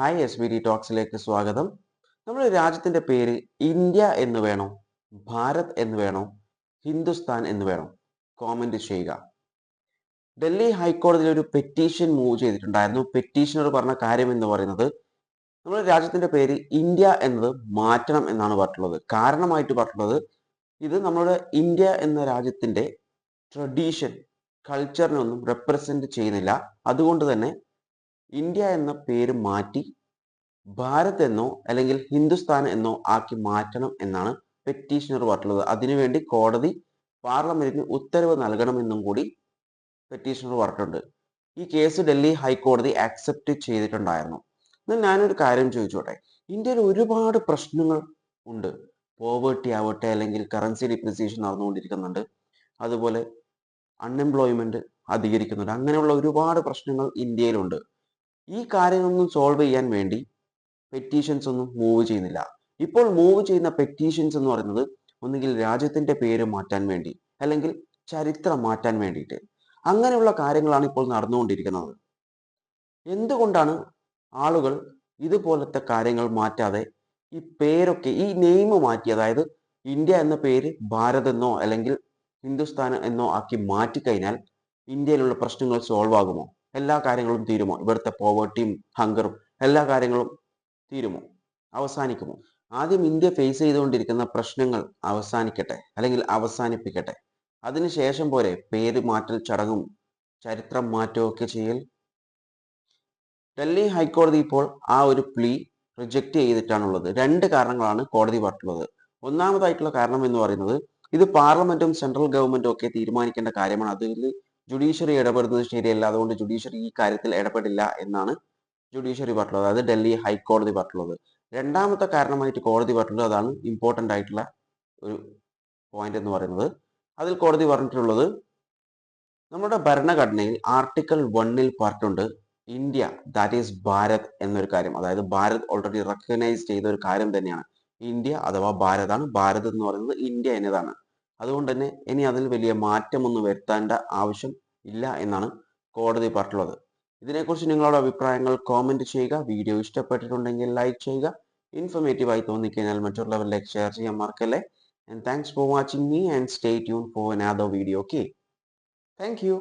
Hi SBD ടോക്സിലേക്ക് സ്വാഗതം. നമ്മുടെ രാജ്യത്തിന്റെ പേര് ഇന്ത്യ എന്ന് വേണോ, ഭാരത് എന്ന് വേണോ, ഹിന്ദുസ്ഥാൻ എന്ന് വേണോ? കോമെന്റ് ചെയ്യുക. ഡൽഹി ഹൈക്കോടതിയിൽ ഒരു പെറ്റീഷൻ മൂവ് ചെയ്തിട്ടുണ്ടായിരുന്നു. പെറ്റീഷണർ പറഞ്ഞ കാര്യം എന്ന് പറയുന്നത് നമ്മുടെ രാജ്യത്തിന്റെ പേര് ഇന്ത്യ എന്നത് മാറ്റണം എന്നാണ് പറഞ്ഞിട്ടുള്ളത്. കാരണമായിട്ട് പറഞ്ഞിട്ടുള്ളത് ഇത് നമ്മുടെ ഇന്ത്യ എന്ന രാജ്യത്തിന്റെ ട്രഡീഷൻ, കൾച്ചറിനെ ഒന്നും റെപ്രസെന്റ് ചെയ്യുന്നില്ല. അതുകൊണ്ട് തന്നെ ഇന്ത്യ എന്ന പേര് മാറ്റി ഭാരത് എന്നോ അല്ലെങ്കിൽ ഹിന്ദുസ്ഥാൻ എന്നോ ആക്കി മാറ്റണം എന്നാണ് പെറ്റീഷണർ പറഞ്ഞിട്ടുള്ളത്. അതിനുവേണ്ടി കോടതി പാർലമെന്റിന് ഉത്തരവ് നൽകണമെന്നും കൂടി പെറ്റീഷണർ പറഞ്ഞിട്ടുണ്ട്. ഈ കേസ് ഡൽഹി ഹൈക്കോടതി ആക്സെപ്റ്റ് ചെയ്തിട്ടുണ്ടായിരുന്നു. എന്നാൽ ഞാനൊരു കാര്യം ചോദിച്ചോട്ടെ, ഇന്ത്യയിൽ ഒരുപാട് പ്രശ്നങ്ങൾ ഉണ്ട്. പോവേർട്ടി ആവട്ടെ, അല്ലെങ്കിൽ കറൻസി ഡിപ്രിസിയേഷൻ നടന്നുകൊണ്ടിരിക്കുന്നുണ്ട്, അതുപോലെ അൺഎംപ്ലോയ്മെന്റ് അധികരിക്കുന്നുണ്ട്. അങ്ങനെയുള്ള ഒരുപാട് പ്രശ്നങ്ങൾ ഇന്ത്യയിലുണ്ട്. ഈ കാര്യങ്ങളൊന്നും സോൾവ് ചെയ്യാൻ വേണ്ടി പെറ്റീഷൻസ് ഒന്നും മൂവ് ചെയ്യുന്നില്ല. ഇപ്പോൾ മൂവ് ചെയ്യുന്ന പെറ്റീഷൻസ് എന്ന് പറയുന്നത് ഒന്നുകിൽ രാജ്യത്തിന്റെ പേര് മാറ്റാൻ വേണ്ടി, അല്ലെങ്കിൽ ചരിത്രം മാറ്റാൻ വേണ്ടിയിട്ട്, അങ്ങനെയുള്ള കാര്യങ്ങളാണ് ഇപ്പോൾ നടന്നുകൊണ്ടിരിക്കുന്നത്. എന്തുകൊണ്ടാണ് ആളുകൾ ഇതുപോലത്തെ കാര്യങ്ങൾ മാറ്റാതെ ഈ പേരൊക്കെ, ഈ നെയിം മാറ്റി, അതായത് ഇന്ത്യ എന്ന പേര് ഭാരത് എന്നോ അല്ലെങ്കിൽ ഹിന്ദുസ്ഥാൻ എന്നോ ആക്കി മാറ്റിക്കഴിഞ്ഞാൽ ഇന്ത്യയിലുള്ള പ്രശ്നങ്ങൾ സോൾവ് ആകുമോ? എല്ലാ കാര്യങ്ങളും തീരുമോ? ഇവിടുത്തെ പോവേർട്ടിയും ഹങ്കറും എല്ലാ കാര്യങ്ങളും തീരുമോ? അവസാനിക്കുമോ? ആദ്യം ഇന്ത്യ ഫേസ് ചെയ്തുകൊണ്ടിരിക്കുന്ന പ്രശ്നങ്ങൾ അവസാനിക്കട്ടെ, അല്ലെങ്കിൽ അവസാനിപ്പിക്കട്ടെ. അതിനുശേഷം പോരെ പേര് മാറ്റൽ ചടങ്ങും ചരിത്രം മാറ്റവും ഒക്കെ ചെയ്യൽ. ഡൽഹി ഹൈക്കോടതി ഇപ്പോൾ ആ ഒരു പ്ലീ റിജക്റ്റ് ചെയ്തിട്ടാണുള്ളത്. രണ്ട് കാരണങ്ങളാണ് കോടതി പറഞ്ഞിട്ടുള്ളത്. ഒന്നാമതായിട്ടുള്ള കാരണം എന്ന് പറയുന്നത് ഇത് പാർലമെന്റും സെൻട്രൽ ഗവൺമെന്റും ഒക്കെ തീരുമാനിക്കേണ്ട കാര്യമാണ്. അതിൽ ജുഡീഷ്യറി ഇടപെടുന്നത് ശരിയല്ല. അതുകൊണ്ട് ജുഡീഷ്യറി ഈ കാര്യത്തിൽ ഇടപെടില്ല എന്നാണ് ജുഡീഷ്യറി പറഞ്ഞിട്ടുള്ളത്, അതായത് ഡൽഹി ഹൈക്കോടതി പറഞ്ഞിട്ടുള്ളത്. രണ്ടാമത്തെ കാരണമായിട്ട് കോടതി പറഞ്ഞിട്ടുള്ളത്, അതാണ് ഇമ്പോർട്ടൻ്റ് ആയിട്ടുള്ള ഒരു പോയിന്റ് എന്ന് പറയുന്നത്. അതിൽ കോടതി പറഞ്ഞിട്ടുള്ളത്, നമ്മുടെ ഭരണഘടനയിൽ ആർട്ടിക്കിൾ 1 പറഞ്ഞിട്ടുണ്ട് ഇന്ത്യ, ദാറ്റ് ഈസ് ഭാരത് എന്നൊരു കാര്യം. അതായത് ഭാരത് ഓൾറെഡി റെക്കഗ്നൈസ് ചെയ്ത ഒരു കാര്യം തന്നെയാണ് ഇന്ത്യ അഥവാ ഭാരതാണ്. ഭാരത് എന്ന് പറയുന്നത് ഇന്ത്യ എന്നതാണ്. അതുകൊണ്ട് തന്നെ ഇനി അതിൽ വലിയ മാറ്റമൊന്നും വരുത്തേണ്ട ആവശ്യം ഇല്ല എന്നാണ് കോടതി പറഞ്ഞിട്ടുള്ളത്. ഇതിനെക്കുറിച്ച് നിങ്ങളുടെ അഭിപ്രായങ്ങൾ കോമെന്റ് ചെയ്യുക. വീഡിയോ ഇഷ്ടപ്പെട്ടിട്ടുണ്ടെങ്കിൽ ലൈക്ക് ചെയ്യുക. ഇൻഫോർമേറ്റീവ് ആയി തോന്നിക്കഴിഞ്ഞാൽ മറ്റുള്ളവരിലേക്ക് ഷെയർ ചെയ്യാൻ മറക്കല്ലേ. And thanks for watching me and stay tuned for another video. Okay, thank you.